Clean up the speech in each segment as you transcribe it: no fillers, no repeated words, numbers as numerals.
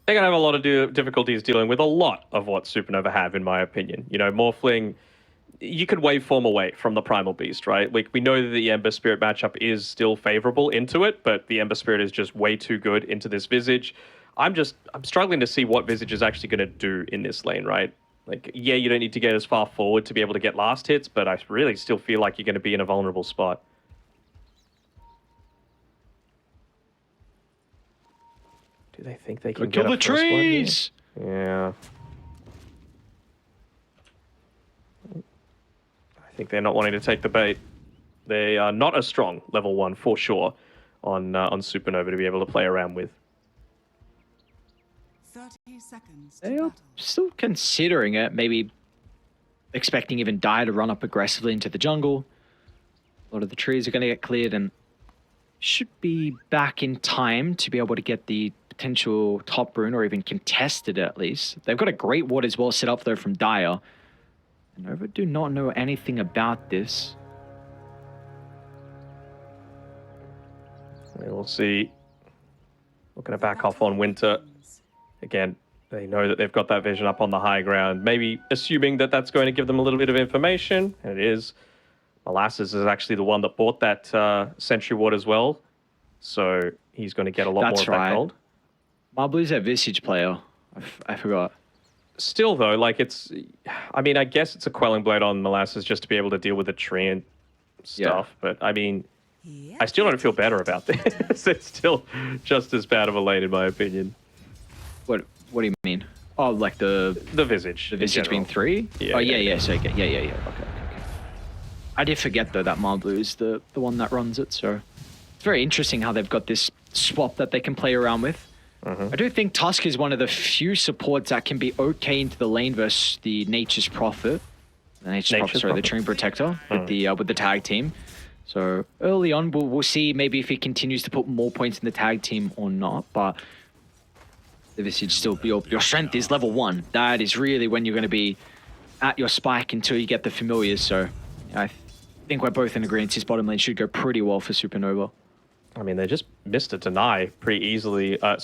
They're going to have a lot of difficulties dealing with a lot of what Supernova have, in my opinion. You know, Morphling, you could waveform away from the Primal Beast, right? Like, we know that the Ember Spirit matchup is still favorable into it, but the Ember Spirit is just way too good into this Visage. I'm struggling to see what Visage is actually going to do in this lane, right? Like, yeah, you don't need to get as far forward to be able to get last hits, but I really still feel like you're going to be in a vulnerable spot. Do they think they can kill the trees? Yeah. I think they're not wanting to take the bait. They are not a strong level 1 for sure on Supernova to be able to play around with. 30 seconds. They are still considering it, maybe expecting even Dire to run up aggressively into the jungle. A lot of the trees are going to get cleared and should be back in time to be able to get the potential top rune or even contested at least. They've got a great ward as well set up though from Dire. And Nova do not know anything about this. We'll see. Looking to back off on Winter. Again, they know that they've got that vision up on the high ground. Maybe assuming that that's going to give them a little bit of information. And it is. Molasses is actually the one that bought that Sentry Ward as well. So he's going to get a lot more of that gold. Marblu's a Visage player. I forgot. Still, though, like it's... I mean, I guess it's a Quelling Blade on Molasses just to be able to deal with the tree and stuff. Yeah. But, I mean, I still don't feel better about this. It's still just as bad of a lane, in my opinion. What do you mean? Oh, like the Visage. The Visage being 3? Yeah. Oh, yeah. So, yeah. Okay. I did forget, though, that Marblu is the one that runs it. So it's very interesting how they've got this swap that they can play around with. I do think Tusk is one of the few supports that can be okay into the lane versus the Nature's Prophet. The Treant Protector with the tag team. So early on, we'll see maybe if he continues to put more points in the tag team or not. But the Visage still, your strength is level 1. That is really when you're going to be at your spike until you get the familiars. So I think we're both in agreement his bottom lane should go pretty well for Supernova. I mean, they just missed a deny pretty easily. A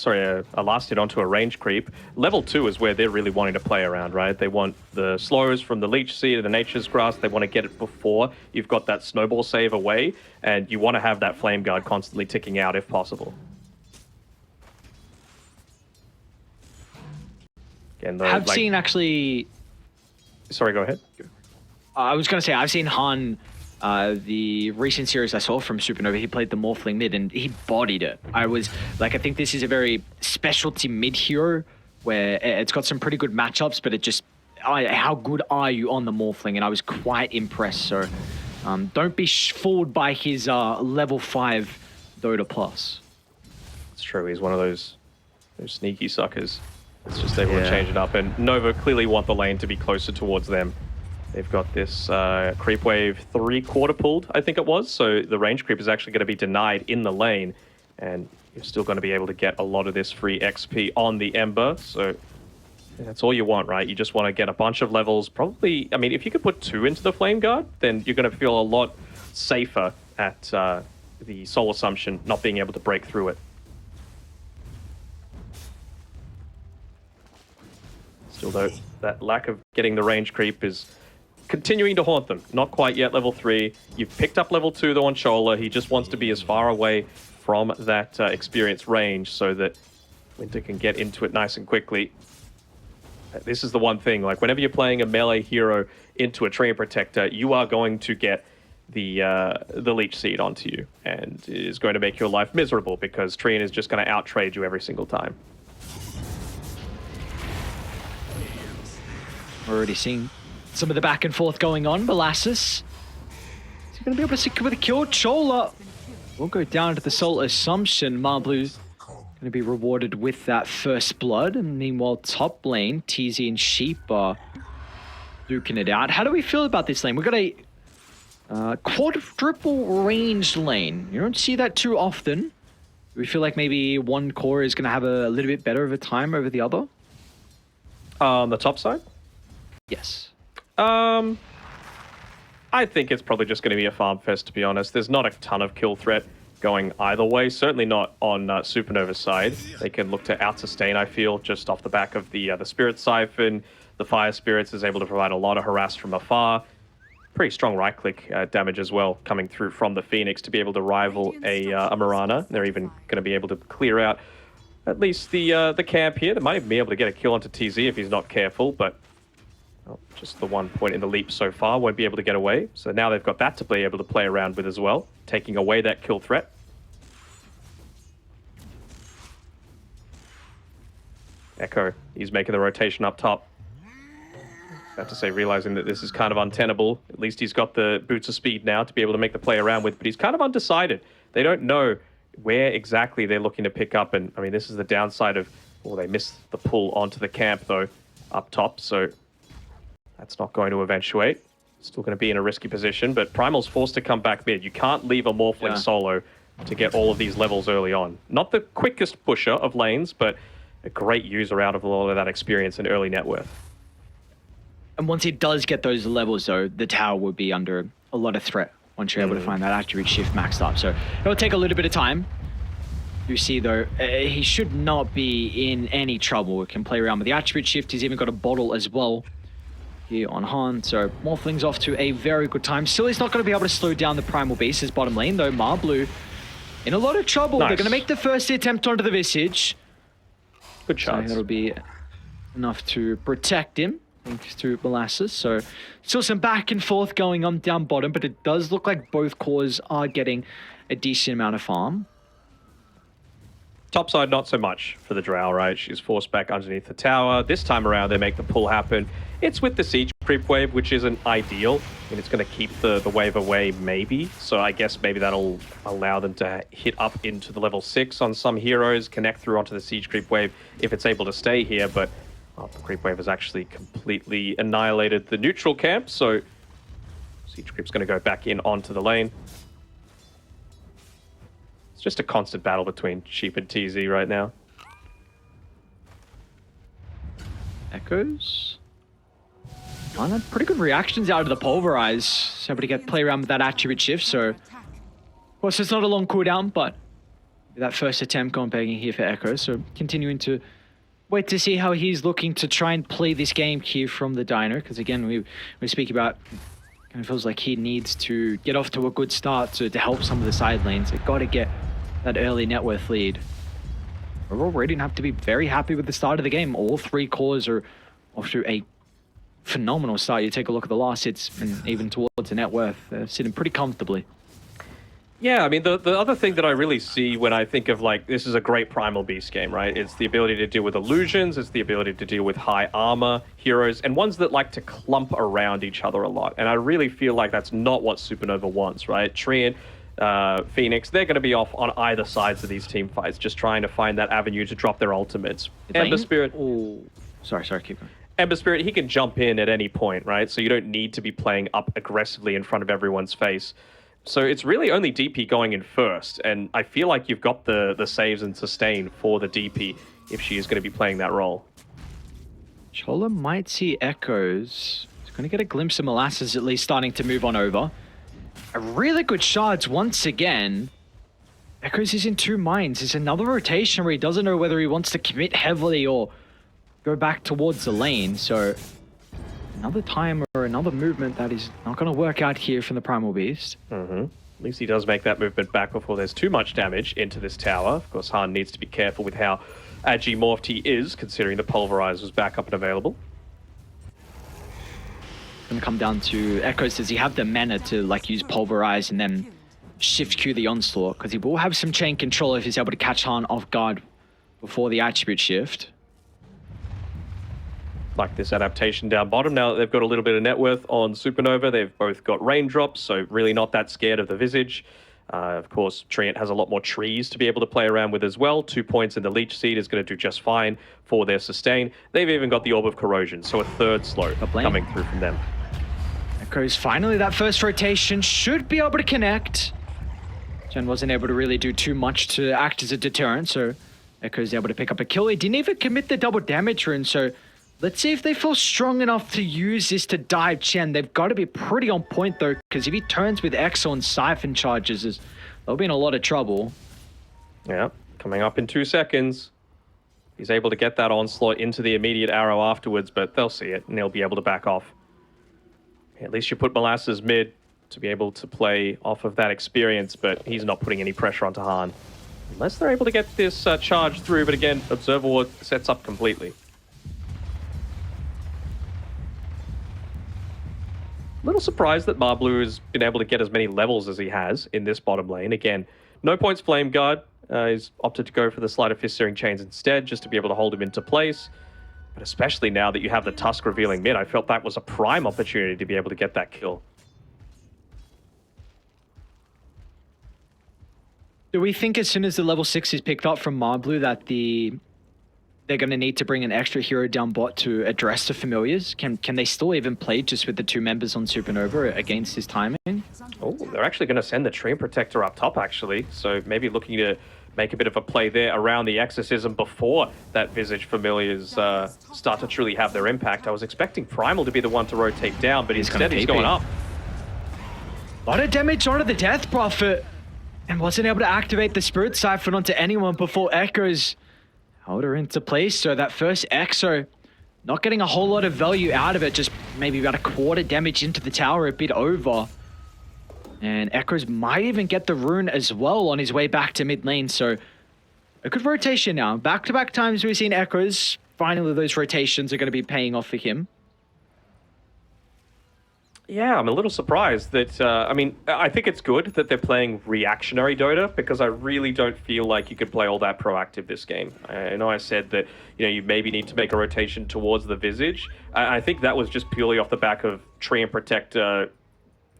last hit onto a range creep. Level 2 is where they're really wanting to play around, right? They want the slows from the Leech Seed and the Nature's Grass. They want to get it before you've got that snowball save away, and you want to have that Flame Guard constantly ticking out if possible. Again, though, I've seen actually... Sorry, go ahead. I was going to say, I've seen Han... the recent series I saw from Supernova, he played the Morphling mid and he bodied it. I think this is a very specialty mid hero where it's got some pretty good matchups, but it just, how good are you on the Morphling? And I was quite impressed. So don't be fooled by his level 5 Dota plus. It's true. He's one of those sneaky suckers. It's just able to change it up. And Nova clearly want the lane to be closer towards them. They've got this creep wave 3/4 pulled, I think it was. So the range creep is actually going to be denied in the lane. And you're still going to be able to get a lot of this free XP on the Ember. So that's all you want, right? You just want to get a bunch of levels. Probably, I mean, if you could put 2 into the Flame Guard, then you're going to feel a lot safer at the Soul Assumption not being able to break through it. Still, though, that lack of getting the range creep is continuing to haunt them. Not quite yet level 3. You've picked up level 2 though on Chola. He just wants to be as far away from that experience range so that Winter can get into it nice and quickly. This is the one thing, like whenever you're playing a melee hero into a Treant Protector, you are going to get the Leech Seed onto you, and it is going to make your life miserable because Treant is just going to out-trade you every single time. We're already seeing some of the back and forth going on. Molasses, is he going to be able to secure the kill? Chola will go down to the Soul Assumption. Marblu's going to be rewarded with that first blood. And meanwhile, top lane, TZ and Sheep are duking it out. How do we feel about this lane? We've got a quadruple ranged lane. You don't see that too often. Do we feel like maybe one core is going to have a little bit better of a time over the other? On the top side? Yes. I think it's probably just going to be a farm fest, to be honest. There's not a ton of kill threat going either way. Certainly not on Supernova's side. They can look to out-sustain, I feel, just off the back of the Spirit Siphon. The Fire Spirits is able to provide a lot of harass from afar. Pretty strong right-click damage as well, coming through from the Phoenix to be able to rival a Mirana. They're even going to be able to clear out at least the camp here. They might even be able to get a kill onto TZ if he's not careful, but well, just the 1 point in the leap so far, won't be able to get away. So now they've got that to be able to play around with as well, taking away that kill threat. Echo, he's making the rotation up top. About to say, realizing that this is kind of untenable. At least he's got the boots of speed now to be able to make the play around with, but he's kind of undecided. They don't know where exactly they're looking to pick up, and I mean, this is the downside of, well, they missed the pull onto the camp though, up top, so that's not going to eventuate. Still going to be in a risky position, but Primal's forced to come back mid. You can't leave a Morphling solo to get all of these levels early on. Not the quickest pusher of lanes, but a great user out of a lot of that experience in early net worth. And once he does get those levels, though, the tower will be under a lot of threat once you're able to find that attribute shift maxed up. So it'll take a little bit of time. You see, though, he should not be in any trouble. He can play around with the attribute shift. He's even got a bottle as well here on Han. So Morphling's off to a very good time. Still, he's not going to be able to slow down the Primal Beast's bottom lane, though. Marblue in a lot of trouble. Nice. They're going to make the first attempt onto the Visage. Good chance. So that'll be enough to protect him. Thanks to Molasses. So still some back and forth going on down bottom, but it does look like both cores are getting a decent amount of farm. Top side, not so much for the Drow, right? She's forced back underneath the tower. This time around, they make the pull happen. It's with the siege creep wave, which isn't ideal, and it's going to keep the wave away, maybe. So I guess maybe that'll allow them to hit up into the level 6 on some heroes, connect through onto the siege creep wave if it's able to stay here, but well, the creep wave has actually completely annihilated the neutral camp, so siege creep's going to go back in onto the lane. It's just a constant battle between Sheep and TZ right now. Echoes. Pretty good reactions out of the Pulverize. So able to play around with that attribute shift, so of course it's not a long cooldown, but that first attempt going begging here for Echo, so continuing to wait to see how he's looking to try and play this game here from the Dino, because again, we speak about, kind of feels like he needs to get off to a good start to help some of the side lanes. They've got to get that early net worth lead. We're already have to be very happy with the start of the game. All three cores are off to a phenomenal start. You take a look at the last hits and even towards the net worth, they're sitting pretty comfortably. Yeah, I mean, the other thing that I really see when I think of, like, this is a great Primal Beast game, right? It's the ability to deal with illusions, it's the ability to deal with high armor heroes, and ones that like to clump around each other a lot. And I really feel like that's not what Supernova wants, right? Treant, Phoenix, they're going to be off on either sides of these team fights, just trying to find that avenue to drop their ultimates. Ember Spirit... Oh, sorry, keep going. Ember Spirit, he can jump in at any point, right? So you don't need to be playing up aggressively in front of everyone's face. So it's really only DP going in first, and I feel like you've got the saves and sustain for the DP if she is going to be playing that role. Chola might see Echoes. He's going to get a glimpse of Molasses at least starting to move on over. A really good shards once again. Echoes is in two minds. It's another rotation where he doesn't know whether he wants to commit heavily or go back towards the lane, so another time or another movement that is not going to work out here from the Primal Beast. At least he does make that movement back before there's too much damage into this tower. Of course, Han needs to be careful with how agi-morphed he is, considering the Pulverize was back up and available. It's going to come down to Echoes. Does he have the mana to like use Pulverize and then shift Q the Onslaught? Because he will have some chain control if he's able to catch Han off guard before the attribute shift. Like this adaptation down bottom. Now that they've got a little bit of net worth on Supernova, they've both got raindrops, so really not that scared of the Visage. Of course, Treant has a lot more trees to be able to play around with as well. 2 points in the Leech Seed is going to do just fine for their sustain. They've even got the Orb of Corrosion, so a third slow coming through from them. Echoes finally, that first rotation should be able to connect. Jen wasn't able to really do too much to act as a deterrent, so Echoes able to pick up a kill. He didn't even commit the double damage rune, so let's see if they feel strong enough to use this to dive Chen. They've got to be pretty on point, though, because if he turns with X on Siphon charges, there's they'll be in a lot of trouble. Yeah, coming up in 2 seconds. He's able to get that onslaught into the immediate arrow afterwards, but they'll see it and they'll be able to back off. At least you put Molasses mid to be able to play off of that experience, but he's not putting any pressure onto Han. Unless they're able to get this charge through, but again, Observer Ward sets up completely. A little surprised that Marblu has been able to get as many levels as he has in this bottom lane. Again, no points Flame Guard. He's opted to go for the Sleight of Fist Searing Chains instead, just to be able to hold him into place. But especially now that you have the Tusk revealing mid, I felt that was a prime opportunity to be able to get that kill. Do we think as soon as the level 6 is picked up from Marblu that they're going to need to bring an extra hero down bot to address the familiars? Can they still even play just with the 2 members on Supernova against his timing? Oh, they're actually going to send the Treant Protector up top, actually. So maybe looking to make a bit of a play there around the Exorcism before that Visage Familiars start to truly have their impact. I was expecting Primal to be the one to rotate down, but instead he's going up. A lot of damage onto the Death Prophet, and wasn't able to activate the Spirit Siphon onto anyone before Echoes held her into place. So that first Exo, not getting a whole lot of value out of it, just maybe about a quarter damage into the tower, a bit over. And Echoes might even get the rune as well on his way back to mid lane. So a good rotation now. Back-to-back times we've seen Echoes. Finally, those rotations are going to be paying off for him. Yeah, I'm a little surprised that, I mean, I think it's good that they're playing reactionary Dota, because I really don't feel like you could play all that proactive this game. I know I said that, you know, you maybe need to make a rotation towards the Visage. I think that was just purely off the back of Treant Protector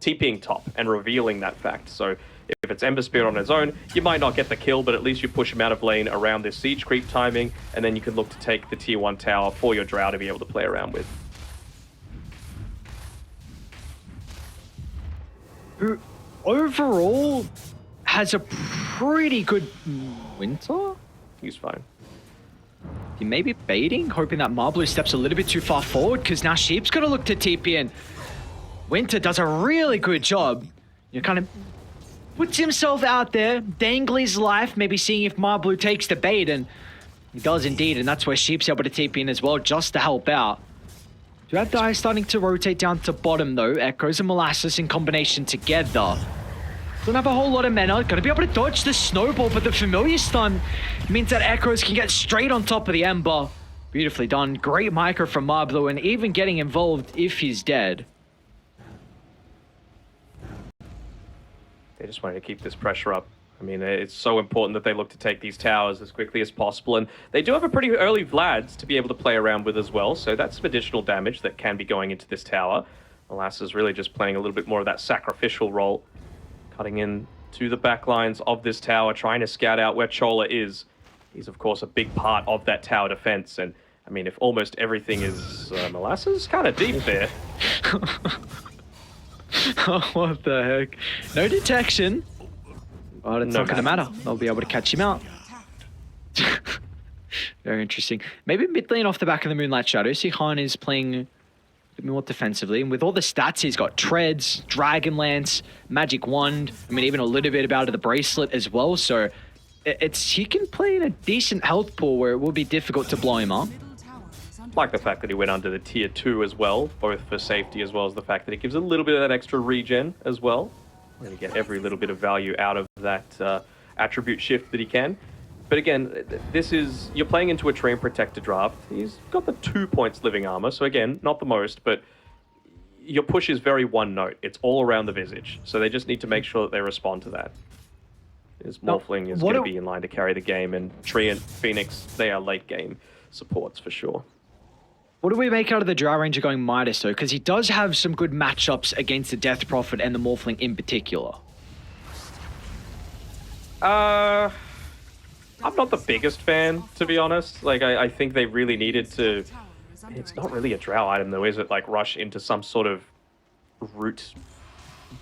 TPing top and revealing that fact. So if it's Ember Spirit on its own, you might not get the kill, but at least you push him out of lane around this siege creep timing, and then you can look to take the tier 1 tower for your Drow to be able to play around with. Who overall has a pretty good winter. He's fine. He may be baiting, hoping that Marblu steps a little bit too far forward, because now Sheep's got to look to TP in. Winter does a really good job. You know, kind of puts himself out there, dangling his life, maybe seeing if Marblu takes the bait, and he does indeed, and that's where Sheep's able to TP in as well, just to help out. You have Dire starting to rotate down to bottom though. Echoes and Molasses in combination together. Don't have a whole lot of mana. Gonna be able to dodge the snowball, but the familiar stun means that Echoes can get straight on top of the Ember. Beautifully done. Great micro from Marblu, and even getting involved if he's dead. They just wanted to keep this pressure up. I mean, it's so important that they look to take these towers as quickly as possible, and they do have a pretty early Vlads to be able to play around with as well, so that's some additional damage that can be going into this tower. Molasses really just playing a little bit more of that sacrificial role, cutting in to the back lines of this tower, trying to scout out where Chola is. He's, of course, a big part of that tower defense, and, I mean, if almost everything is Molasses, kind of deep there. Oh, what the heck? No detection. But it's not going to matter. They'll be able to catch him out. Very interesting. Maybe mid lane off the back of the Moonlight Shadow. See, Han is playing a bit more defensively. And with all the stats, he's got Treads, Dragon Lance, Magic Wand. I mean, even a little bit out of the Bracelet as well. So he can play in a decent health pool where it will be difficult to blow him up. Like the fact that he went under the tier 2 as well, both for safety as well as the fact that it gives a little bit of that extra regen as well. And you get every little bit of value out of that attribute shift that he can. But again, this is, you're playing into a Treant Protector draft. He's got the 2 points living armor, so again, not the most, but your push is very one note. It's all around the Visage, so they just need to make sure that they respond to that. His Morphling is going to be in line to carry the game, and Treant, Phoenix, they are late game supports for sure. What do we make out of the Drow Ranger going Midas, though? Because he does have some good matchups against the Death Prophet and the Morphling in particular. I'm not the biggest fan, to be honest. Like, I think they really needed to... It's not really a Drow item, though, is it? Like, rush into some sort of root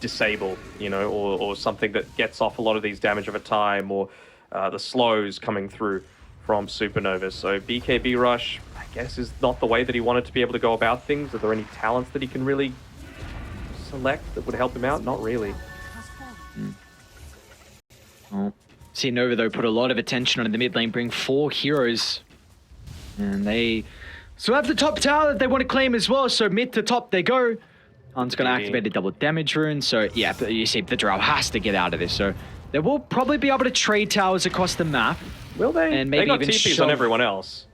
disable, you know, or something that gets off a lot of these damage over time, or the slows coming through from Supernova. So BKB rush, I guess, is not the way that he wanted to be able to go about things. Are there any talents that he can really select that would help him out? Not really. Oh, see Nova though put a lot of attention on the mid lane, bring 4 heroes. And they still have the top tower that they want to claim as well, so mid to top they go. It's going to activate a double damage rune, so yeah, but you see the Drow has to get out of this, so they will probably be able to trade towers across the map. Will they? And maybe they got even TPs on everyone else.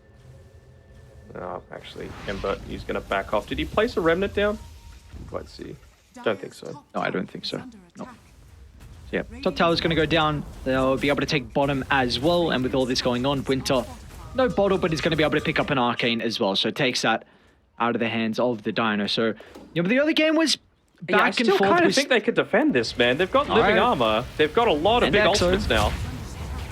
Oh, actually, Ember, he's going to back off. Did he place a remnant down? Let's see. Don't think so. No, I don't think so. No. So yeah, top tower's going to go down. They'll be able to take bottom as well, and with all this going on, Winter, no bottle, but he's going to be able to pick up an arcane as well, so it takes that out of the hands of the Dino. So, yeah, but the other game was back and forth. I still kind of think they could defend this, man. They've got living armor. They've got a lot of big ultimates now.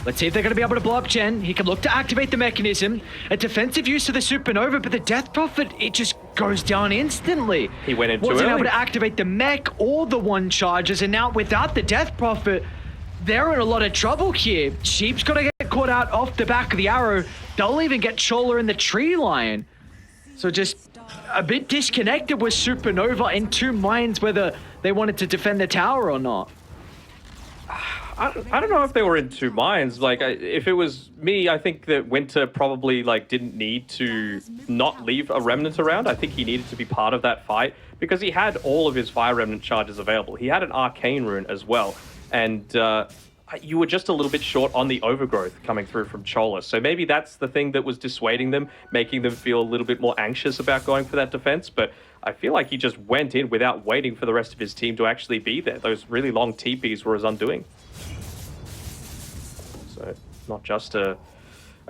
Let's see if they're going to be able to blow up Chen. He can look to activate the mechanism. A defensive use of the Supernova, but the Death Prophet, it just goes down instantly. He went in too early. Wasn't able to activate the mech or the one charges, and now without the Death Prophet, they're in a lot of trouble here. Sheep's got to get caught out off the back of the arrow. They'll even get Chola in the tree line. So just a bit disconnected with Supernova, in two minds whether they wanted to defend the tower or not. I don't know if they were in two minds. Like, if it was me, I think that Winter probably like didn't need to not leave a remnant around. I think he needed to be part of that fight because he had all of his fire remnant charges available. He had an arcane rune as well, and you were just a little bit short on the overgrowth coming through from Chola. So maybe that's the thing that was dissuading them, making them feel a little bit more anxious about going for that defense. But I feel like he just went in without waiting for the rest of his team to actually be there. Those really long TPs were his undoing. So not just a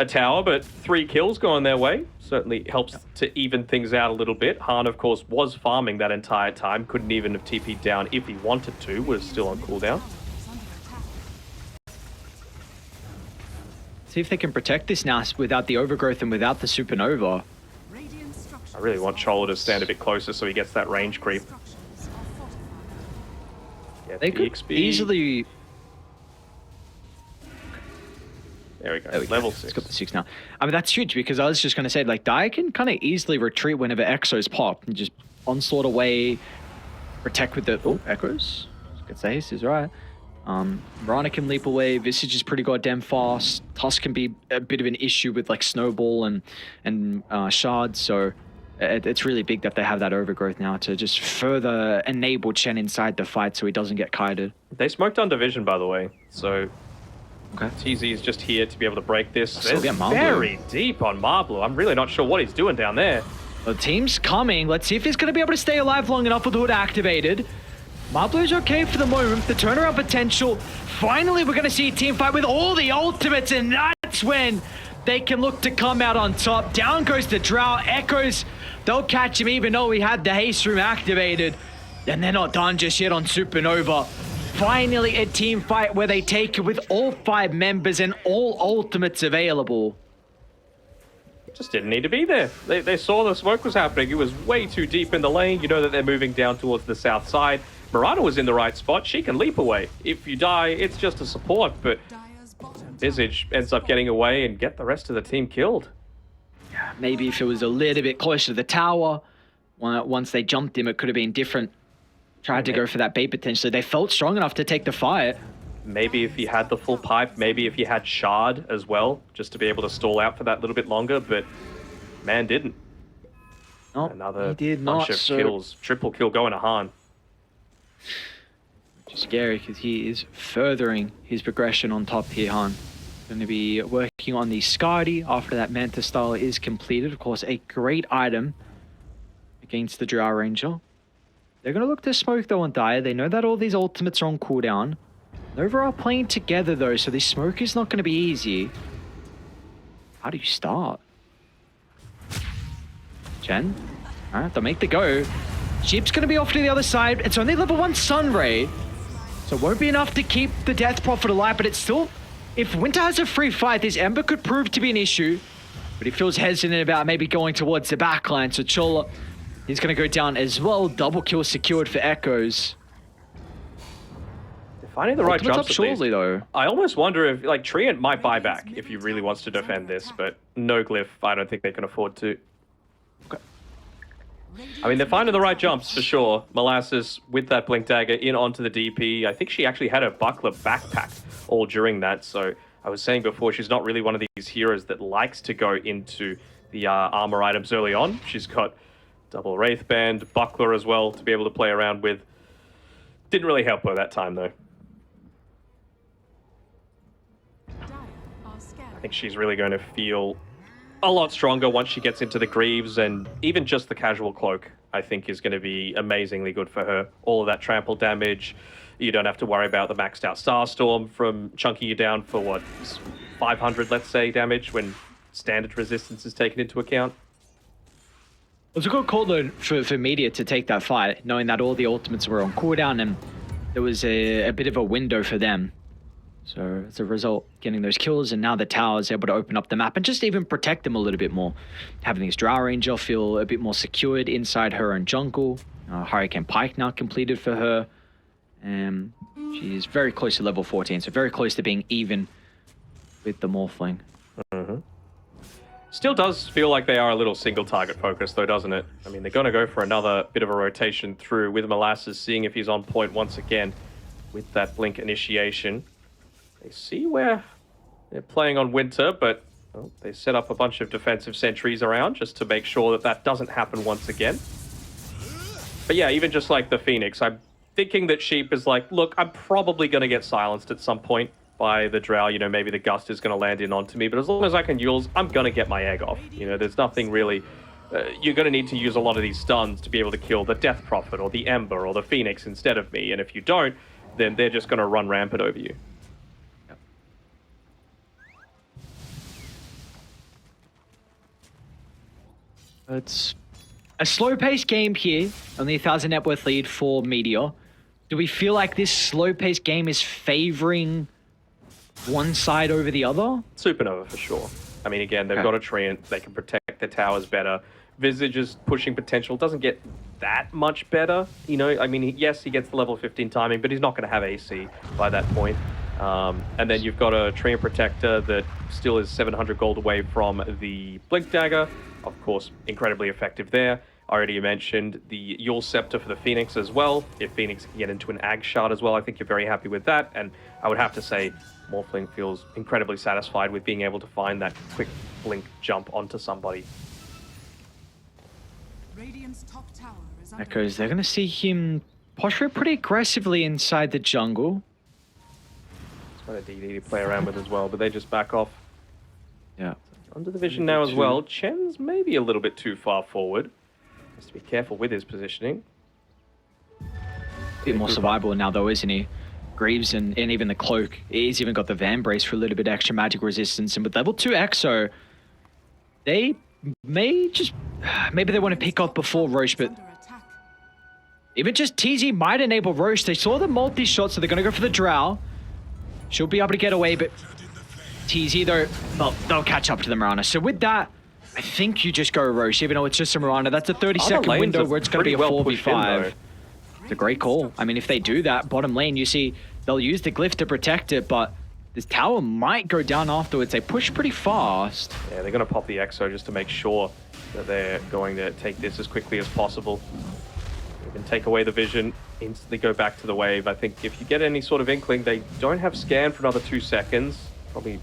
tower, but 3 kills going their way. Certainly helps to even things out a little bit. Han, of course, was farming that entire time. Couldn't even have TP'd down if he wanted to. Was still on cooldown. See if they can protect this now without the overgrowth and without the Supernova. I really want Chola to stand a bit closer so he gets that range creep. Yeah, they could easily... There we go. Level 6. It's got the 6 now. I mean, that's huge because I was just going to say, like, Dia can kind of easily retreat whenever Exos pop and just onslaught away, protect with the... Oh, Echoes. Good say, is right. Mirana can leap away. Visage is pretty goddamn fast. Tusk can be a bit of an issue with, like, Snowball and Shard, so it's really big that they have that overgrowth now to just further enable Chen inside the fight so he doesn't get kited. They smoked on Division, by the way, so... Okay. TZ is just here to be able to break this. Still get Marblu. Very deep on Marblu. I'm really not sure what he's doing down there. The team's coming. Let's see if he's going to be able to stay alive long enough with the hood activated. Marblu's okay for the moment. The turnaround potential. Finally, we're going to see a team fight with all the ultimates, and that's when they can look to come out on top. Down goes the Drow. Echoes, they'll catch him even though he had the haste room activated. And they're not done just yet on Supernova. Finally, a team fight where they take it with all 5 members and all ultimates available. Just didn't need to be there. They saw the smoke was happening. It was way too deep in the lane. You know that they're moving down towards the south side. Mirana was in the right spot. She can leap away. If you die, it's just a support, but Visage ends up getting away and get the rest of the team killed. Maybe if it was a little bit closer to the tower, once they jumped him, it could have been different. Tried to go for that bait potentially. They felt strong enough to take the fight. Maybe if he had the full pipe, maybe if he had Shard as well, just to be able to stall out for that little bit longer, but man didn't. Nope, another he did bunch not, of kills. Triple kill going to Han. Which is scary because he is furthering his progression on top here, Han. Going to be working on the Skadi after that Manta style is completed. Of course, a great item against the Drow Ranger. They're going to look to smoke though on Dia. They know that all these ultimates are on cooldown. Nova are playing together though, so this smoke is not going to be easy. How do you start? Chen? Alright, they'll make the go. Sheep's going to be off to the other side. It's only level 1 Sunray, so it won't be enough to keep the Death Prophet alive, but it's still... If Winter has a free fight, this Ember could prove to be an issue, but he feels hesitant about maybe going towards the backline, so Chola... He's going to go down as well. Double kill secured for Echoes. They're finding the right jumps up shortly, though. I almost wonder if, like, Treant might buy back if he really wants to defend this, but no Glyph, I don't think they can afford to. Okay. I mean, they're finding the right jumps for sure. Molasses with that Blink Dagger in onto the DP. I think she actually had her buckler backpacked all during that. So I was saying before, she's not really one of these heroes that likes to go into the armor items early on. She's got double Wraith Band, Buckler as well to be able to play around with. Didn't really help her that time though. I think she's really going to feel a lot stronger once she gets into the Greaves, and even just the casual cloak I think is going to be amazingly good for her. All of that trample damage, you don't have to worry about the maxed out Starstorm from chunking you down for what, 500 let's say damage when standard resistance is taken into account. It was a good call though for Meteor to take that fight, knowing that all the ultimates were on cooldown and there was a bit of a window for them. So as a result, getting those kills, and now the tower is able to open up the map and just even protect them a little bit more. Having this Drow Ranger feel a bit more secured inside her own jungle. Hurricane Pike now completed for her. She's very close to level 14, so very close to being even with the Morphling. Still does feel like they are a little single target focused though, doesn't it? I mean, they're going to go for another bit of a rotation through with Molasses, seeing if he's on point once again with that blink initiation. They see where they're playing on Winter, but they set up a bunch of defensive sentries around just to make sure that that doesn't happen once again. But yeah, even just like the Phoenix, I'm thinking that Sheep is like, look, I'm probably going to get silenced at some point by the Drow. You know, maybe the Gust is going to land in onto me, but as long as I can Yules, I'm going to get my egg off. You know, there's nothing really... you're going to need to use a lot of these stuns to be able to kill the Death Prophet or the Ember or the Phoenix instead of me, and if you don't, then they're just going to run rampant over you. It's a slow-paced game here, only 1,000 net worth lead for Meteor. Do we feel like this slow-paced game is favoring one side over the other? Supernova for sure. I mean, again, they've got a Treant, they can protect their towers better. Visage's pushing potential doesn't get that much better. You know, I mean, yes, he gets the level 15 timing, but he's not going to have AC by that point. And then you've got a Treant Protector that still is 700 gold away from the Blink Dagger. Of course, incredibly effective there. Already mentioned the Yule Scepter for the Phoenix as well. If Phoenix can get into an Ag Shard as well, I think you're very happy with that. And I would have to say, Morphling feels incredibly satisfied with being able to find that quick blink jump onto somebody. Echoes, they're going to see him posture pretty aggressively inside the jungle. It's got a DD to play around with as well, but they just back off. Yeah. Under the vision now as well. Chen's maybe a little bit too far forward. Has to be careful with his positioning. A bit more survivable now though, isn't he? Greaves and even the Cloak. He's even got the Van Brace for a little bit extra magic resistance. And with level 2 Exo, they may just... Maybe they want to pick off before Roche, but... Even just TZ might enable Roche. They saw the multi-shot, so they're going to go for the Drow. She'll be able to get away, but... TZ though, they'll catch up to the Mirana. So with that, I think you just go Roche, even though it's just a Mirana. That's a 30-second window where it's going to be a 4v5. It's a great call. I mean, if they do that, bottom lane, you see, they'll use the Glyph to protect it, but this tower might go down afterwards. They push pretty fast. Yeah, they're going to pop the Exo just to make sure that they're going to take this as quickly as possible. Even take away the vision, instantly go back to the wave. I think if you get any sort of inkling, they don't have scan for another 2 seconds. Probably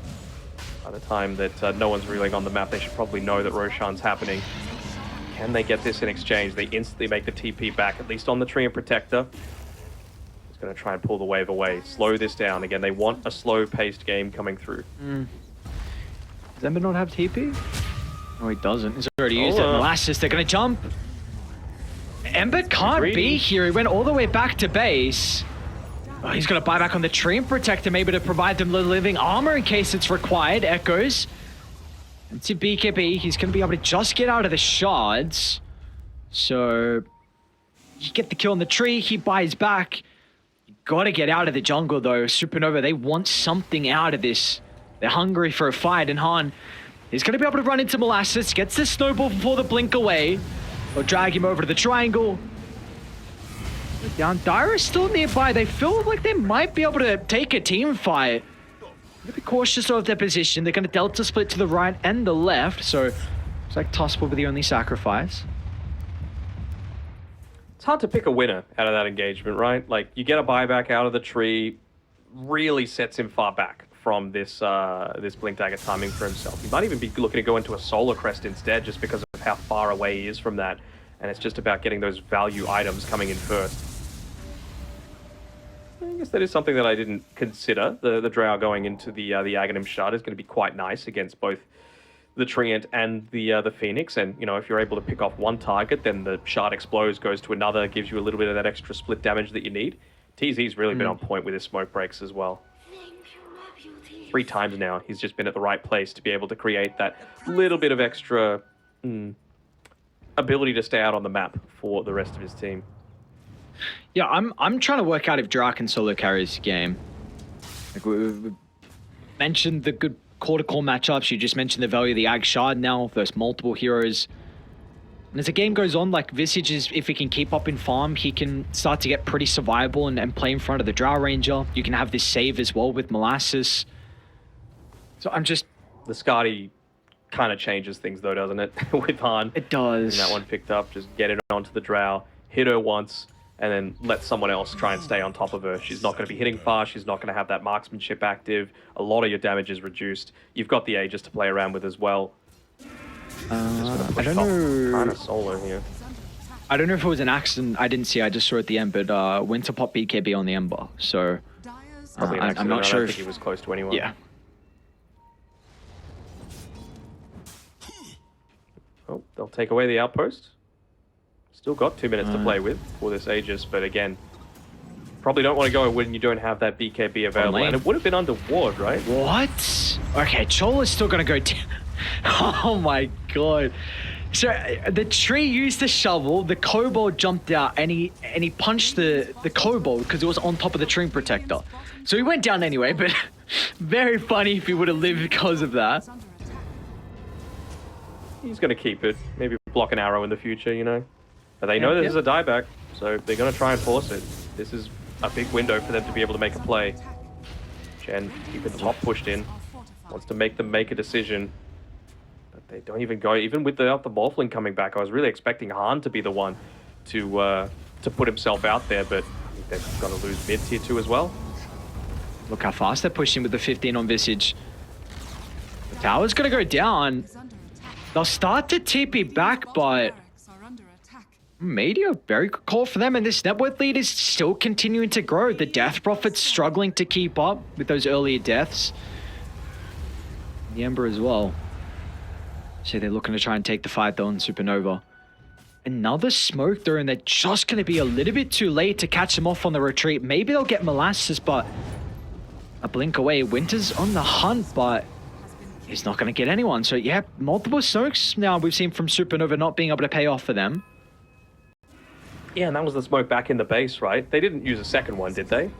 by the time that no one's reeling on the map, they should probably know that Roshan's happening. Can they get this in exchange? They instantly make the TP back, at least on the Treant Protector. He's going to try and pull the wave away. Slow this down. Again, they want a slow-paced game coming through. Does Ember not have TP? No, he doesn't. He's already used it. Molasses, they're going to jump. Ember can't be here. He went all the way back to base. Oh, he's going to buy back on the Treant Protector, maybe to provide them living armor in case it's required. Echoes. And to BKB, he's going to be able to just get out of the shards. So, you get the kill on the tree, he buys back. You got to get out of the jungle though. Supernova, they want something out of this. They're hungry for a fight, and Han is going to be able to run into Molasses, gets the snowball before the blink away. They'll drag him over to the triangle. Down. Dire is still nearby. They feel like they might be able to take a team fight. They're be cautious of their position. They're going to Delta split to the right and the left. So it's like Tusk will be the only sacrifice. It's hard to pick a winner out of that engagement, right? Like, you get a buyback out of the tree. really sets him far back from this this Blink Dagger timing for himself. He might even be looking to go into a Solar Crest instead, just because of how far away he is from that. And it's just about getting those value items coming in first. I guess that is something that I didn't consider. The Drow going into the Aghanim Shard is going to be quite nice against both the Treant and the Phoenix. And, you know, if you're able to pick off one target, then the Shard explodes, goes to another, gives you a little bit of that extra split damage that you need. TZ's really been on point with his smoke breaks as well. 3 times now, he's just been at the right place to be able to create that little bit of extra ability to stay out on the map for the rest of his team. Yeah, I'm trying to work out if Dra can solo carry this game. Like we mentioned the good quarter core matchups. You just mentioned the value of the Ag Shard now versus multiple heroes. And as the game goes on, like Visage is, if he can keep up in farm, he can start to get pretty survivable and play in front of the Drow Ranger. You can have this save as well with Molasses. So I'm just... The Skadi kind of changes things though, doesn't it? With Han. It does. And that one picked up, just get it onto the Drow, hit her once, and then let someone else try and stay on top of her. She's not going to be hitting fast. She's not going to have that marksmanship active. A lot of your damage is reduced. You've got the Aegis to play around with as well. I don't know. Kind of solo here. I don't know if it was an accident. I didn't see. I just saw at the end, but Winter pop BKB on the Ember. So Probably an accident. I'm not sure I don't if think he was close to anyone. Yeah. Oh, they'll take away the outpost. Still got 2 minutes to play with for this Aegis, but again, probably don't want to go when you don't have that BKB available. And it would have been under ward, right? What? Okay, Chola's still gonna go down. Oh my god. So the tree used the shovel, the kobold jumped out, and he punched the kobold because it was on top of the tree protector. So he went down anyway, but very funny if he would have lived because of that. He's going to keep it. Maybe block an arrow in the future, you know? But they know this is a dieback, so they're going to try and force it. This is a big window for them to be able to make a play. Chen, keep it top pushed in. Wants to make them make a decision. But they don't even go, even without the Morphling coming back. I was really expecting Han to be the one to put himself out there, but I think they're going to lose mid tier 2 as well. Look how fast they're pushing with the 15 on Visage. The tower's going to go down. They'll start to TP back, but Meteor, very good call for them, and this net worth lead is still continuing to grow. The Death Prophet's struggling to keep up with those earlier deaths. The Ember as well. So they're looking to try and take the fight though on Supernova. Another smoke through, and they're just going to be a little bit too late to catch them off on the retreat. Maybe they'll get Molasses, but a blink away. Winter's on the hunt, but he's not going to get anyone. So yeah, multiple smokes now we've seen from Supernova not being able to pay off for them. Yeah, and that was the smoke back in the base, right? They didn't use a second one, did they?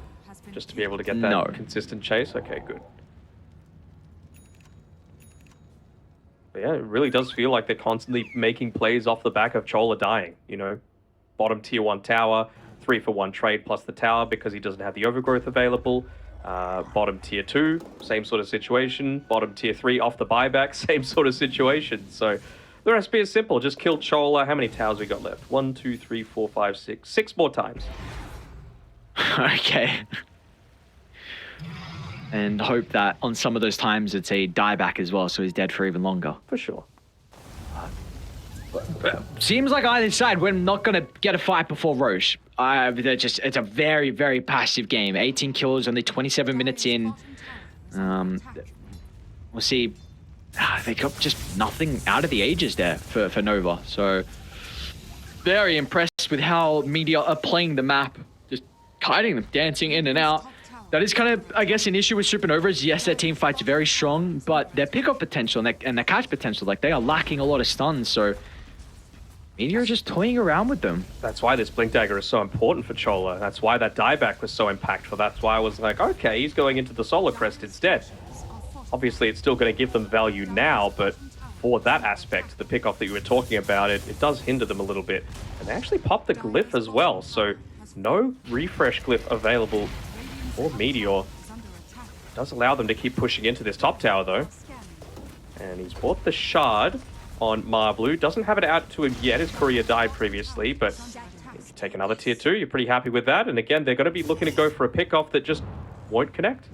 Just to be able to get that consistent chase? Okay, good. But yeah, it really does feel like they're constantly making plays off the back of Chola dying, you know? Bottom tier 1 tower, 3-for-1 trade plus the tower because he doesn't have the overgrowth available. Bottom tier 2, same sort of situation. Bottom tier 3 off the buyback, same sort of situation. So the recipe is simple. Just kill Chola. How many towers we got left? 1, 2, 3, 4, 5, 6. 6 more times. Okay. And hope that on some of those times it's a dieback as well, so he's dead for even longer. For sure. Seems like either side, we're not going to get a fight before Roche. It's a very, very passive game. 18 kills, only 27 minutes in. We'll see. They got just nothing out of the Aegis there for Nova. So very impressed with how Meteor are playing the map. Just kiting them, dancing in and out. That is kind of, I guess, an issue with Supernova is, yes, their team fight's very strong, but their pickup potential and their catch potential, like, they are lacking a lot of stuns, so Meteor are just toying around with them. That's why this Blink Dagger is so important for Chola. That's why that dieback was so impactful. That's why I was like, okay, he's going into the Solar Crest instead. Obviously, it's still going to give them value now, but for that aspect, the pickoff that you were talking about, it does hinder them a little bit. And they actually popped the glyph as well, so no refresh glyph available for Meteor. Does allow them to keep pushing into this top tower, though. And he's bought the shard on Marblu. Doesn't have it out to him yet, his courier died previously, but if you take another tier 2, you're pretty happy with that. And again, they're going to be looking to go for a pickoff that just won't connect.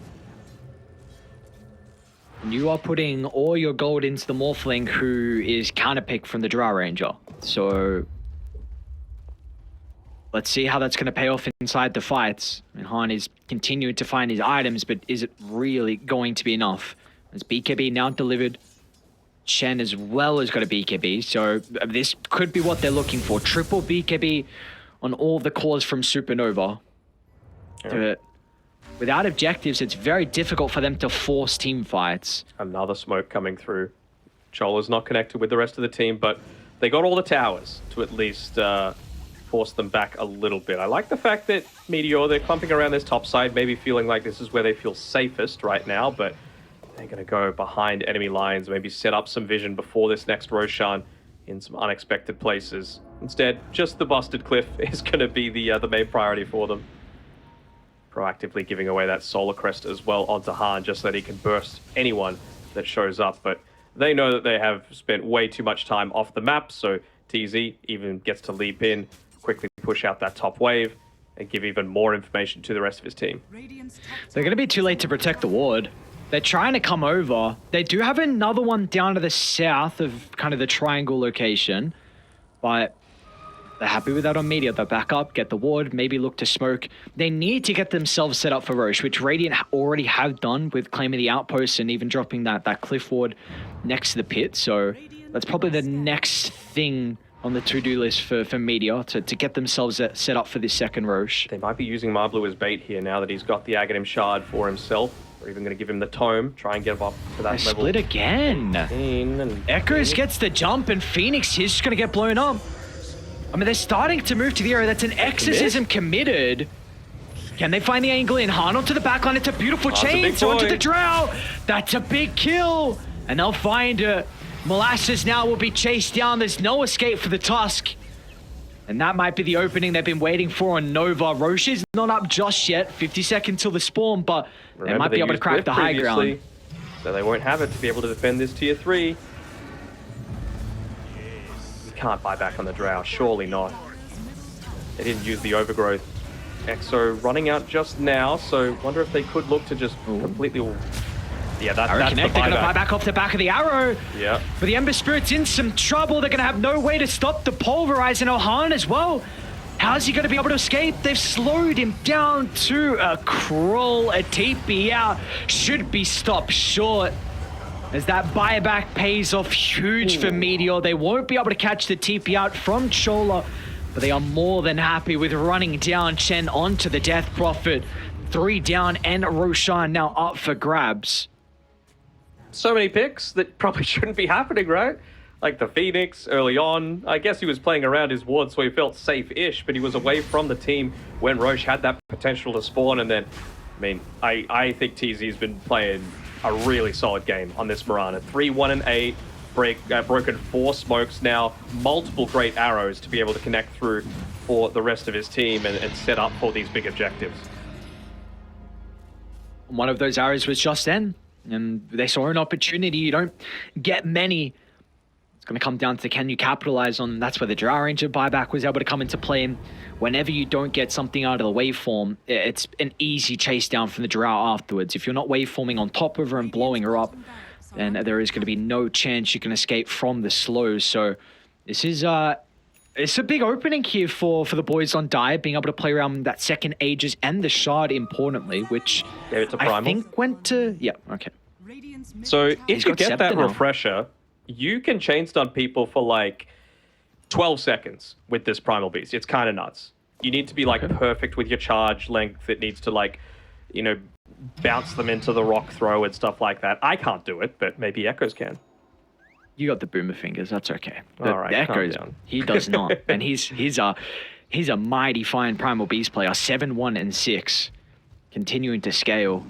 And you are putting all your gold into the Morphling, who is counterpicked from the Drow Ranger. So let's see how that's going to pay off inside the fights. I mean, Han is continuing to find his items, but is it really going to be enough? As BKB now delivered, Shen as well has got a BKB, so this could be what they're looking for. Triple BKB on all the cores from Supernova. Yeah. Without objectives, it's very difficult for them to force team fights. Another smoke coming through. Chola's not connected with the rest of the team, but they got all the towers to at least force them back a little bit. I like the fact that Meteor, they're clumping around this top side, maybe feeling like this is where they feel safest right now, but they're going to go behind enemy lines, maybe set up some vision before this next Roshan in some unexpected places. Instead, just the busted cliff is going to be the main priority for them. Proactively giving away that Solar Crest as well onto Han, just so that he can burst anyone that shows up. But they know that they have spent way too much time off the map, so TZ even gets to leap in, quickly push out that top wave, and give even more information to the rest of his team. They're going to be too late to protect the ward. They're trying to come over. They do have another one down to the south of kind of the triangle location, but they're happy with that on Meteor. They'll back up, get the ward, maybe look to smoke. They need to get themselves set up for Roche, which Radiant already have done with claiming the outpost and even dropping that cliff ward next to the pit. So that's probably the next thing on the to-do list for Meteor to get themselves set up for this second Roche. They might be using Marblu as bait here now that he's got the Aghanim Shard for himself. We're even going to give him the Tome, try and get him up to that level. Split again. Echoes gets the jump, and Phoenix is just going to get blown up. I mean, they're starting to move to the area. That's an exorcism committed. Can they find the angle in? Han onto the backline. It's a beautiful chain. Onto the Drow. That's a big kill. And they'll find Molasses now will be chased down. There's no escape for the Tusk. And that might be the opening they've been waiting for on Nova. Roche is not up just yet. 50 seconds till the spawn, but they might be able to crack the high ground. So they won't have it to be able to defend this tier 3. You can't buy back on the Drow, surely not. They didn't use the overgrowth. Exo running out just now, so wonder if they could look to just completely... Yeah, that's the buyback. They're going to buy back off the back of the arrow. Yeah. But the Ember Spirit's in some trouble. They're going to have no way to stop the Pulverize, and Ohan as well. How's he going to be able to escape? They've slowed him down to a crawl. A TP out should be stopped short, as that buyback pays off huge for Meteor. They won't be able to catch the TP out from Chola, but they are more than happy with running down Chen onto the Death Prophet. 3 down, and Roshan now up for grabs. So many picks that probably shouldn't be happening, right? Like the Phoenix early on. I guess he was playing around his ward, so he felt safe-ish, but he was away from the team when Roche had that potential to spawn. And then, I mean, I think TZ's been playing a really solid game on this Mirana. 3-1-8, broken 4 smokes now, multiple great arrows to be able to connect through for the rest of his team and set up for these big objectives. One of those arrows was just then, and they saw an opportunity. You don't get many. It's going to come down to, can you capitalize on them? That's where the Drow Ranger buyback was able to come into play. And whenever you don't get something out of the waveform, it's an easy chase down from the Drow afterwards. If you're not waveforming on top of her and blowing her up, then there is going to be no chance you can escape from the slows. So this is it's a big opening here for the boys on Dire, being able to play around that second Aegis and the Shard, importantly, which I think went to... Yeah, okay. So if you get that refresher, you can chain stun people for like 12 seconds with this Primal Beast. It's kind of nuts. You need to be like perfect with your charge length. It needs to like, you know, bounce them into the rock throw and stuff like that. I can't do it, but maybe Echoes can. You got the boomer fingers. That's okay. All right, the Echoes, he does not, and he's a mighty fine Primal Beast player. 7-1-6, continuing to scale.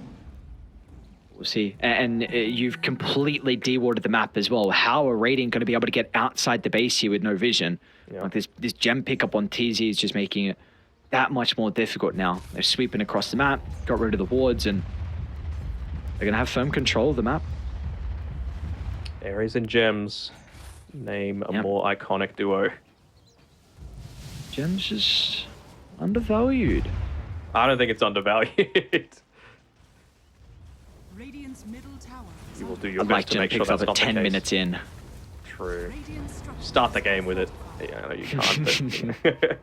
We'll see. And you've completely dewarded the map as well. How are Radiant going to be able to get outside the base here with no vision? Yeah. Like this gem pickup on TZ is just making it that much more difficult now. They're sweeping across the map, got rid of the wards, and they're going to have firm control of the map. Ares and Gems. Name a more iconic duo. Gems is undervalued. I don't think it's undervalued. Radiant's middle tower is You will under do your I'd like best to Jen make sure picks up that's at not the 10 case. minutes in. True. Radiant structures Start the game with it. Yeah, I know you can't, but...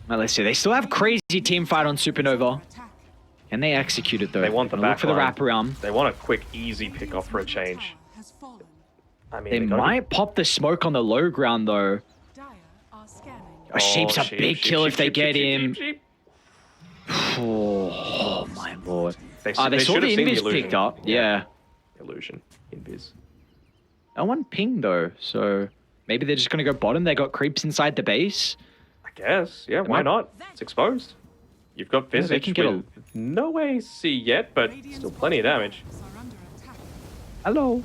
Well, let's see. They still have crazy team fight on Supernova. attack. Can they execute it though? They want the Gonna look for the backline. wraparound. They want a quick, easy pick-off for a change. Tower has fallen. I mean, They gotta be- might pop the smoke on the low ground though. Dire are scanning. A sheep's a sheep, big sheep, kill sheep, if they sheep, get sheep, him. sheep, sheep. Oh my lord. They They should saw have the seen the invis illusion. picked up. Yeah. Illusion. Invis. No one pinged though, so maybe they're just gonna go bottom. They got creeps inside the base. I guess. Yeah, why might- not? It's exposed. You've got Yeah, they Visage can get with no AC yet, but still plenty of damage. Are under attack. Hello.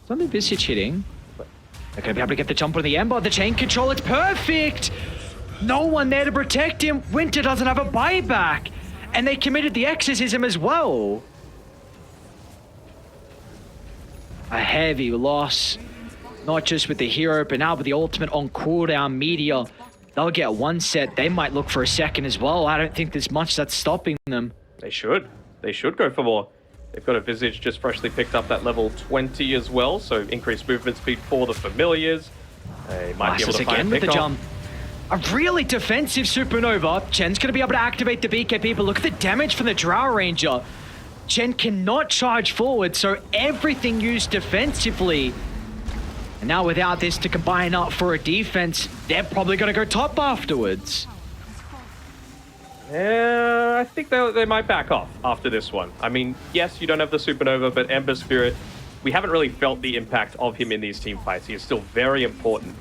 It's only Visage hitting. They're gonna be able to get the jump on the Ember. The chain control, it's perfect! No one there to protect him. Winter doesn't have a buyback. And they committed the exorcism as well. A heavy loss. Not just with the hero, but now with the ultimate on cooldown, Meteor. They'll get one set. They might look for a second as well. I don't think there's much that's stopping them. They should. They should go for more. They've got a Visage just freshly picked up that level 20 as well, so increased movement speed for the familiars. They might be able Glasses to again find a with the pick-off. jump. A really defensive Supernova. Chen's going to be able to activate the BKB, but look at the damage from the Drow Ranger. Chen cannot charge forward, so everything used defensively. And now without this to combine up for a defense, they're probably going to go top afterwards. Yeah, I think they might back off after this one. I mean, yes, you don't have the Supernova, but Ember Spirit, we haven't really felt the impact of him in these team fights. He is still very important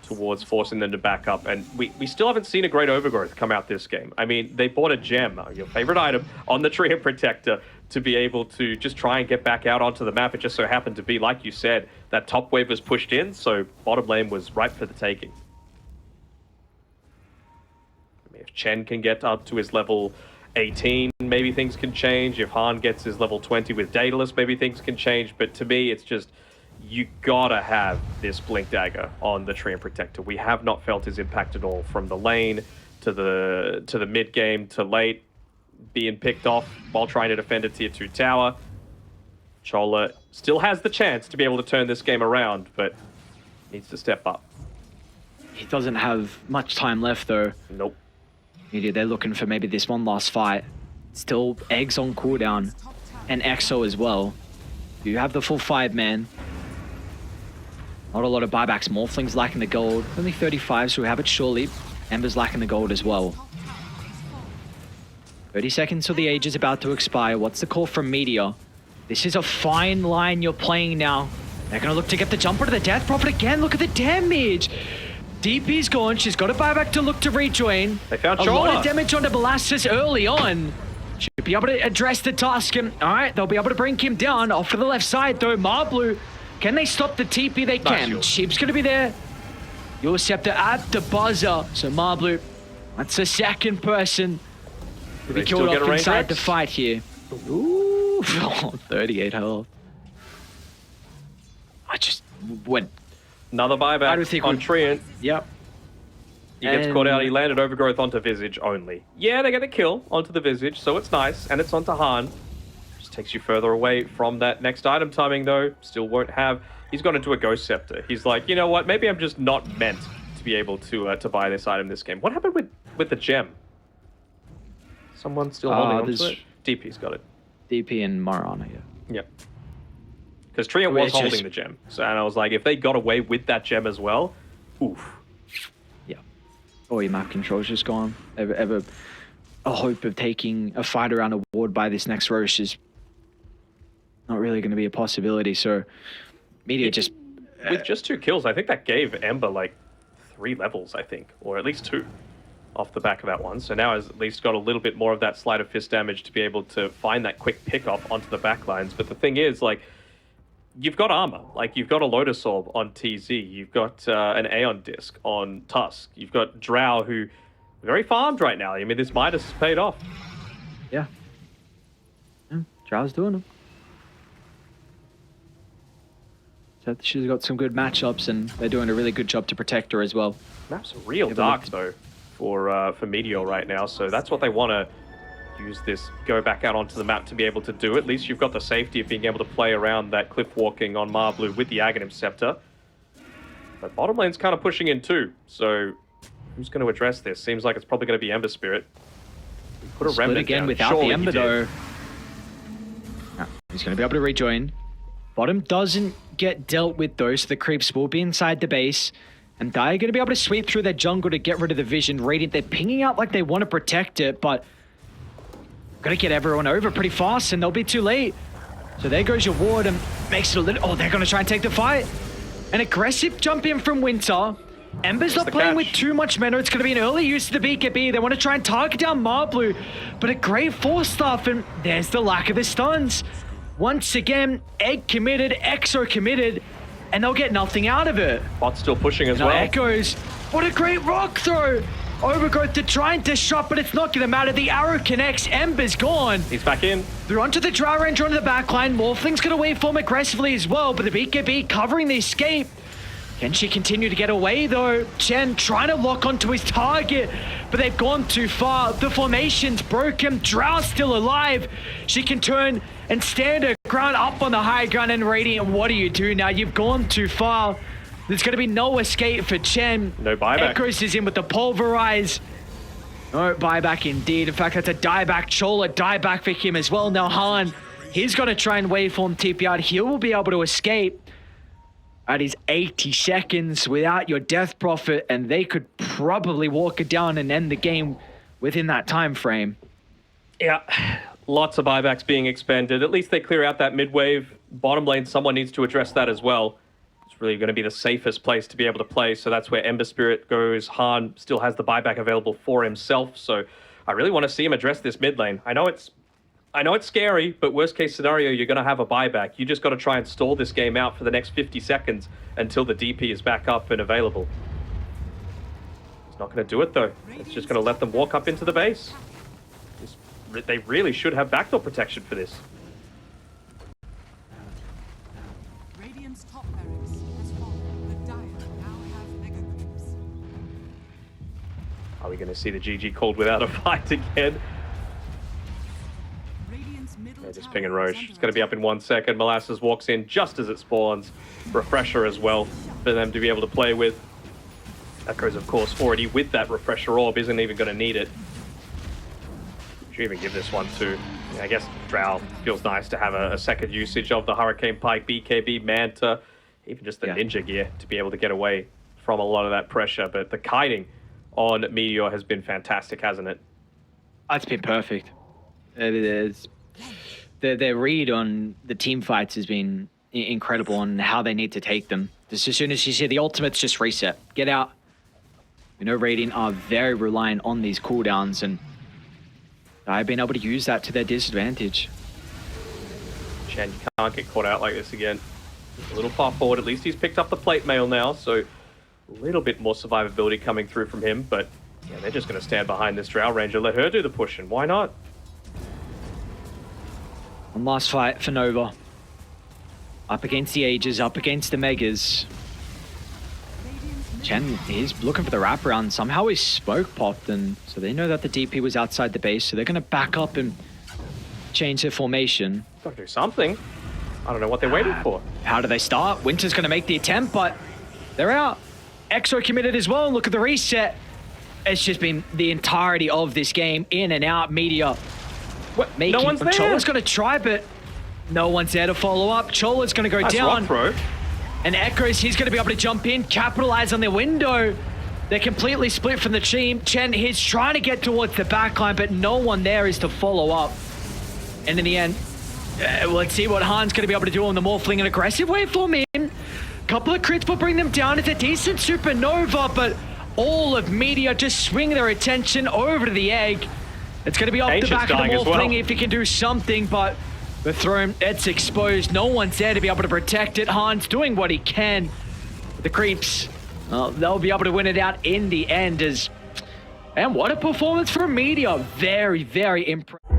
towards forcing them to back up, and we still haven't seen a great overgrowth come out this game. I mean, they bought a gem, your favorite item, on the Tree of Protector to be able to just try and get back out onto the map. It just so happened to be, like you said, that top wave was pushed in, so bottom lane was ripe for the taking. I mean, if Chen can get up to his level 18, maybe things can change. If Han gets his level 20 with Daedalus, maybe things can change. But to me, it's just, you gotta have this Blink Dagger on the Tree and Protector. We have not felt his impact at all, from the lane to the mid game to late, being picked off while trying to defend a tier 2 tower. Chola still has the chance to be able to turn this game around, but needs to step up. He doesn't have much time left though. Nope. Maybe they're looking for maybe this one last fight. Still eggs on cooldown and EXO as well. You have the full 5-man. Not a lot of buybacks. Morphling's lacking the gold. Only 35, so we have it surely. Ember's lacking the gold as well. 30 seconds till the age is about to expire. What's the call from Meteor? This is a fine line you're playing now. They're going to look to get the jumper to the Death Prophet again. Look at the damage. DP's gone. She's got a buyback to look to rejoin. They found a Chola. lot of damage onto Belastus early on. Should be able to address the task. And, all right, they'll be able to bring him down. Off to the left side, though. Marblu, can they stop the TP? They can. shield. Sheep's going to be there. Your Scepter at the buzzer. So Marblu, that's the second person to be they still killed get off a range inside Rex? the fight here. Ooh, 38 health. I just went. Another I buyback don't think on we- Treant. Yep. He gets And- caught out. He landed Overgrowth onto Visage only. Yeah, they get the kill onto the Visage, so it's nice. And it's onto Han. Just takes you further away from that next item timing, though. Still won't have... He's gone into a Ghost Scepter. He's like, you know what? Maybe I'm just not meant to be able to buy this item this game. What happened with the gem? Someone still holding on to it? DP's got it. DP and Marana, yeah. Yep. Because Treant We're was holding just- the gem. So, and I was like, if they got away with that gem as well, oof. Yeah. Or your map control's just gone. Ever a hope of taking a fight around a ward by this next Roche is not really going to be a possibility. So Meteor just... With just 2 kills, I think that gave Ember like 3 levels, I think, or at least 2 off the back of that one. So now has at least got a little bit more of that sleight of fist damage to be able to find that quick pick-off onto the back lines. But the thing is, like, you've got armor. Like, you've got a Lotus Orb on TZ. You've got an Aeon Disc on Tusk. You've got Drow, who very farmed right now. I mean, this Midas has paid off. Yeah. Drow's doing them. So she's got some good matchups, and they're doing a really good job to protect her as well. Map's real but dark, look- though, for Meteor right now. So that's what they want to use this, go back out onto the map to be able to do it. At least you've got the safety of being able to play around that cliff walking on Marblue with the Aghanim Scepter. But bottom lane's kind of pushing in too, so who's going to address this? Seems like it's probably going to be Ember Spirit. He put a Split Remnant again down. without Surely the Ember he did. though. He's going to be able to rejoin. Bottom doesn't get dealt with though, so the creeps will be inside the base. And Dire are going to be able to sweep through their jungle to get rid of the vision. Radiant, they're pinging out like they want to protect it, but got to get everyone over pretty fast and they'll be too late. So there goes your ward and makes it a little... Oh, they're going to try and take the fight. An aggressive jump in from Winter. Ember's not playing with too much mana. It's going to be an early use of the BKB. They want to try and target down Marblue, but a great force stuff, and there's the lack of the stuns. Once again, Egg committed, Exo committed, and they'll get nothing out of it. Bot's still pushing as Now well. Echoes, what a great rock throw! Overgrowth to try and disrupt, but it's not going to matter. The arrow connects, Ember's gone. He's back in. They're onto the Drow Ranger onto the backline. Morphling's going to waveform aggressively as well, but the BKB covering the escape. Can she continue to get away though? Chen trying to lock onto his target, but they've gone too far. The formation's broken. Drow's still alive. She can turn and stand her ground up on the high ground, and Radiant, what do you do now? You've gone too far. There's going to be no escape for Chen. No buyback. Echoes is in with the pulverize. No buyback indeed. In fact, that's a dieback. Chola dieback for him as well. Now Han, he's going to try and waveform TP out. He will be able to escape. At his 80 seconds without your death prophet, and they could probably walk it down and end the game within that time frame. Yeah, lots of buybacks being expended. At least they clear out that mid wave. Bottom lane, someone needs to address that as well. It's really going to be the safest place to be able to play, so that's where Ember Spirit goes. Han still has the buyback available for himself, so I really want to see him address this mid lane. I know it's scary, but worst case scenario, you're going to have a buyback. You just got to try and stall this game out for the next 50 seconds until the DP is back up and available. It's not going to do it though. It's just going to let them walk up into the base. They really should have backdoor protection for this. Radiant's top barracks has fallen. The Dire now have mega creeps. Are we going to see the GG called without a fight again? Radiant's middle They're just tower pinging is Roche. under It's going to be up in 1 second. Molasses walks in just as it spawns. Refresher as well for them to be able to play with. Echoes, of course, already with that Refresher Orb, isn't even going to need it. Should even give this one to... I guess Drow feels nice to have a second usage of the Hurricane Pike, BKB, Manta, even just the Ninja gear to be able to get away from a lot of that pressure. But the kiting on Meteor has been fantastic, hasn't it? It's been perfect. It is. Their read on the team fights has been incredible on how they need to take them. Just as soon as you see the ultimates, just reset. Get out. You know, Radiant are very reliant on these cooldowns, and I've been able to use that to their disadvantage. Chen, you can't get caught out like this again. A little far forward. At least he's picked up the plate mail now, so a little bit more survivability coming through from him. But yeah, they're just going to stand behind this Drow Ranger, let her do the pushing. Why not? One last fight for Nova. Up against the Ages, up against the Megas. Chen is looking for the wraparound. Somehow his smoke popped, and so they know that the DP was outside the base, so they're going to back up and change their formation. Got to do something. I don't know what they're waiting for. How do they start? Winter's going to make the attempt, but they're out. Exo committed as well. Look at the reset. It's just been the entirety of this game, in and out. Meteor. What? No one's there. Chola's going to try, but no one's there to follow up. Chola's going to go Nice down. rock throw. And Echoes, he's going to be able to jump in, capitalize on their window. They're completely split from the team. Chen, he's trying to get towards the backline, but no one there is to follow up. And in the end, let's see what Han's going to be able to do on the Morphling. An aggressive waveform in. Couple of crits will bring them down. It's a decent Supernova, but all of Meteor just swing their attention over to the egg. It's going to be off the back of the Morphling if he can do something, but the throne, it's exposed. No one's there to be able to protect it. Han's doing what he can. The creeps, they'll be able to win it out in the end. And what a performance from Meteor. Very, very impressive.